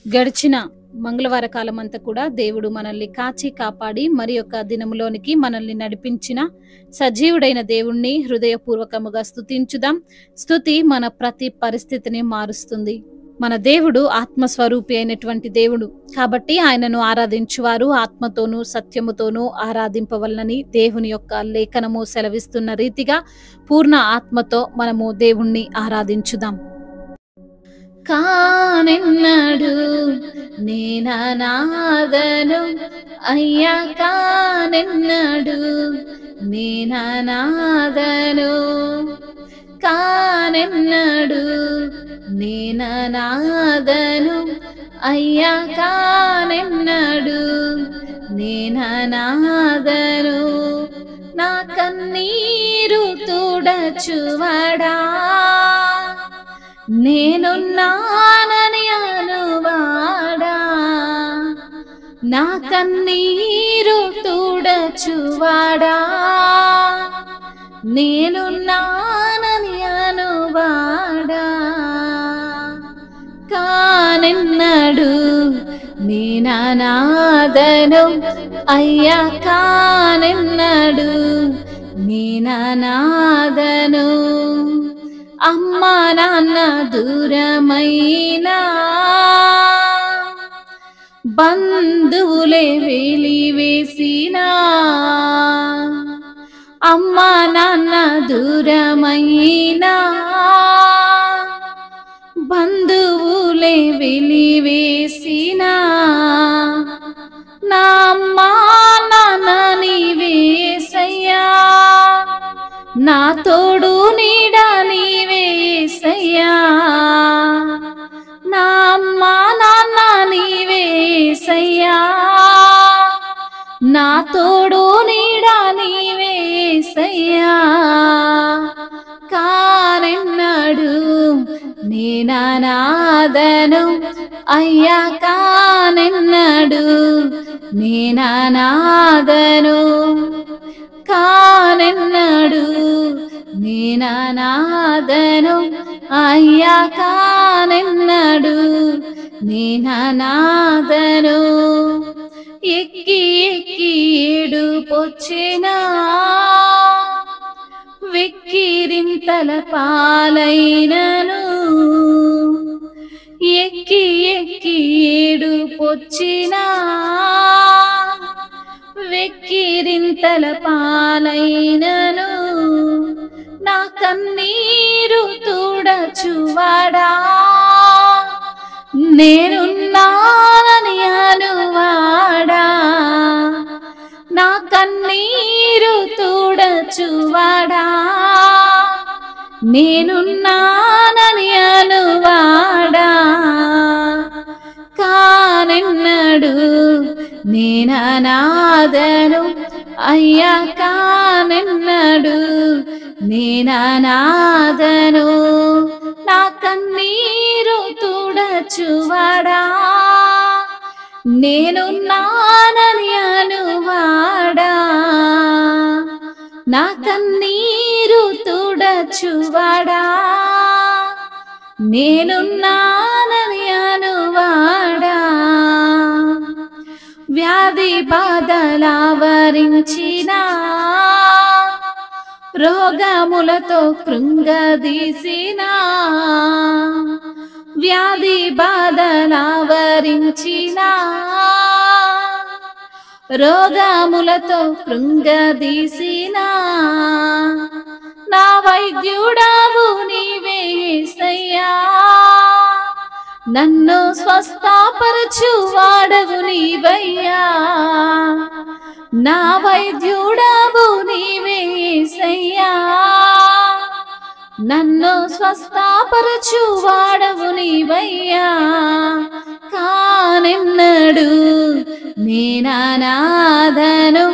గడిచిన మంగళవార కాలమంతా కూడా దేవుడు మనల్ని కాచి కాపాడి మరి యొక్క దినములోనికి మనల్ని నడిపించిన సజీవుడైన దేవుణ్ణి హృదయపూర్వకముగా స్తుతించుదాం. స్తుతి మన ప్రతి పరిస్థితిని మారుస్తుంది. మన దేవుడు ఆత్మస్వరూపి అయినటువంటి దేవుడు కాబట్టి ఆయనను ఆరాధించువారు ఆత్మతోనూ సత్యముతోనూ ఆరాధింపవలనని దేవుని యొక్క లేఖనము సెలవిస్తున్న రీతిగా పూర్ణ ఆత్మతో మనము దేవుణ్ణి ఆరాధించుదాం. కానెన్నడు నేననాదను అయ్యా, కానెన్నడు నేననాదను, కానెన్నడు నేననాదను అయ్యా, కానెన్నడు నేననాదను. నా కన్నీరు తుడచువాడా, నేనున్నానని అనువాడా, నా కన్నీరు తుడచువాడా, నేనున్నానని అనువాడా. కానెన్నడు నేననాదను అయ్యా, కానెన్నడు నేననాదను. అమ్మా నాన్న దూరమైనా, బంధువులే వెలివేసినా, అమ్మా నాన్న దూరమైనా, బంధువులే వెలివేసినా, నా అమ్మా నాన్న నీవేసయ్యా, నా తోడు నీడా నీవేసయ్యా, నా అమ్మా నాన్న నీవేసయ్యా, నా తోడు నీడా నీవేసయ్యా. కానెన్నడు నేననాదను అయ్యా, కానెన్నడు నేననాదను, కానెన్నడు నేననాదను అయ్యా, కానెన్నడు నేననాదను. ఎక్కి ఎక్కి ఏడుపొచ్చినా, వెక్కిరింతల పాలైనను, ఎక్కి ఎక్కి ఏడుపొచ్చినా, వెక్కిరింతల పాలైనను, నా కన్నీరు తుడచువాడా, నేనున్నానని అనువాడా, నా కన్నీరు తుడచువాడా, నేనున్నానని అనువాడా. కానెన్నడు నేననాదను అయ్యా, కానెన్నడు నేననాదను, నా కన్నీరు తుడచువాడా, నేనున్నానని అనువాడా, నా కన్నీరు తుడచువాడా, నేనున్నానని అనువాడా. వ్యాధి బాధలావరించినా, రోగములతో కృంగదీసినా, వ్యాధి బాధలావరించినా, రోగములతో కృంగదీసినా, నా వైద్యుడావు నీవేసయ్యా, నన్ను స్వస్థపరచువాడవు నీవయ్యా, నా వైద్యుడావు నీవేసయ్యా, నన్ను స్వస్థపరచువాడవు నీవయ్యా. కానెన్నడు నేననాదను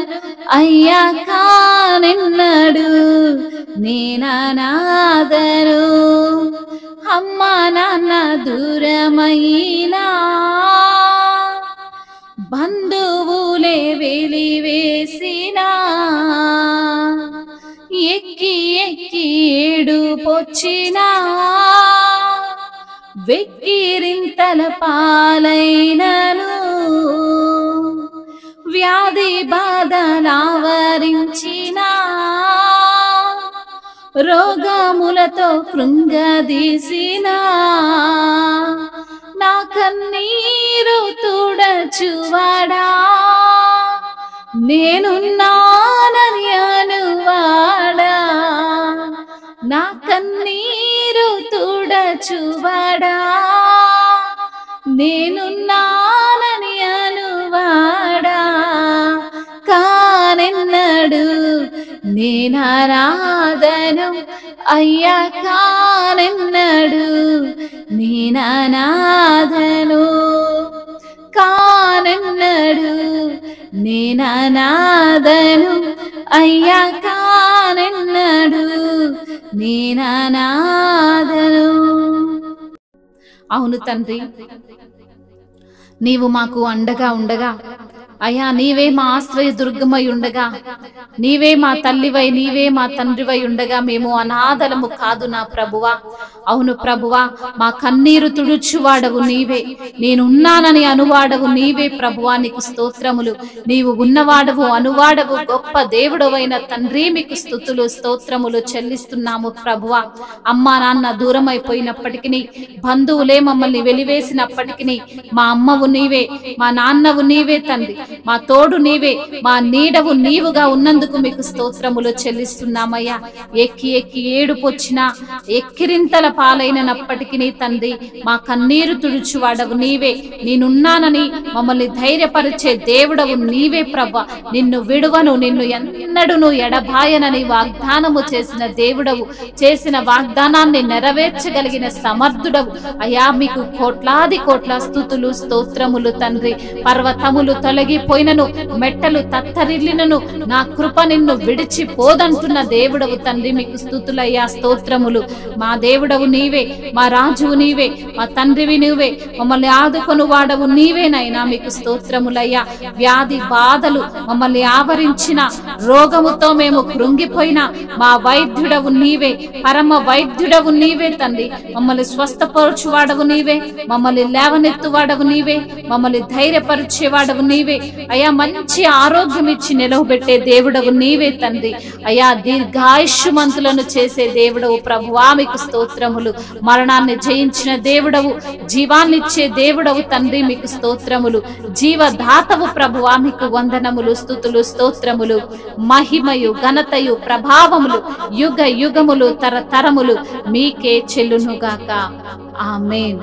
అయ్యా, కానెన్నడు నేననాదను. అమ్మా నాన్న దూరమైనా, బంధువులే వెలివేసినా, ఎక్కి ఎక్కి ఏడుపొచ్చినా, వెక్కిరింతల పాలైనను వ్యాధి బాధలావరించిన రోగములతో కృంగదీసిన నా కన్నీరు తుడచువాడా నేనున్నానని అనువాడా నా కన్నీరు తుడచువాడా నేనున్నానని అనువాడా కానెన్నడు నేనారాధను అయ్యా కానెన్నడు నేనానాధను కానెన్నడు నేనానాధను అయ్యా కానెన్నడు నేనానాధను. అవును తండ్రి, నీవు మాకు అండగా ఉండగా అయ్యా, నీవే మా ఆశ్రయ దుర్గమై ఉండగా, నీవే మా తల్లివై, నీవే మా తండ్రివై ఉండగా మేము అనాథలము కాదు నా ప్రభువా. అవును ప్రభువా, మా కన్నీరు తుడుచువాడవు నీవే, నేనున్నానని అనువాడవు నీవే ప్రభువా. నీకు స్తోత్రములు. నీవు ఉన్నవాడవు, అనువాడవు, గొప్ప దేవుడవైన తండ్రి, మీకు స్తుతులు స్తోత్రములు చెల్లిస్తున్నాము ప్రభువా. అమ్మా నాన్న దూరమైపోయినప్పటికీ, బంధువులే మమ్మల్ని వెలివేసినప్పటికీ, మా అమ్మవు నీవే, మా నాన్నవు నీవే తండ్రి, మా తోడు నీవే, మా నీడవు నీవుగా ఉన్నందుకు మీకు స్తోత్రములు చెల్లిస్తున్నామయ్యా. ఎక్కి ఎక్కి ఏడుపొచ్చినా, ఎక్కిరింతల పాలైనప్పటికీ తండ్రి, మా కన్నీరు తుడుచువాడవు నీవే, నేనున్నానని మమ్మల్ని ధైర్యపరిచే దేవుడవు నీవే ప్రభా. నిన్ను విడువను, నిన్ను ఎన్నడును ఎడబాయనని వాగ్దానము చేసిన దేవుడవు, చేసిన వాగ్దానాన్ని నెరవేర్చగలిగిన సమర్థుడవు అయ్యా. మీకు కోట్లాది కోట్ల స్తుతులు స్తోత్రములు తండ్రి. పర్వతములు తొలగిపోయినను, మెట్టలు తత్తరిల్లినను, నా కృప నిన్ను విడిచిపోదంటున్న దేవుడవు తండ్రి, మీకు స్తుతులయ్యా స్తోత్రములు. మా దేవుడవు నీవే, మా రాజువు నీవే, మా తండ్రివి నీవే, మమ్మల్ని ఆదుకొను వాడవు నీవేనైనా, మీకు స్తోత్రములయ్యా. వ్యాధి బాధలు మమ్మల్ని ఆవరించిన, రోగముతో మేము కృంగిపోయినా మా వైద్యుడవు నీవే, పరమ వైద్యుడవు నీవే తండ్రి. మమ్మల్ని స్వస్థపరచువాడవు నీవే, మమ్మల్ని లేవనెత్తువాడవు నీవే, మమ్మల్ని ధైర్యపరిచేవాడవు నీవే అయ్యా. మంచి ఆరోగ్యం ఇచ్చి నిలవబెట్టే దేవుడవు నీవే తండ్రి అయ్యా. దీర్ఘాయుష్మంతులను చేసే దేవుడవు ప్రభువా, మీకు స్తోత్రములు. మరణాన్ని జయించిన దేవుడవు, జీవాన్నిచ్చే దేవుడవు తండ్రి, మీకు స్తోత్రములు. జీవదాతవు ప్రభువా, మీకు వందనములు, స్తుతులు స్తోత్రములు. మహిమయు ఘనతయు ప్రభావములు యుగ యుగములు తరతరములు మీకే చెల్లునుగాక. ఆమేన్.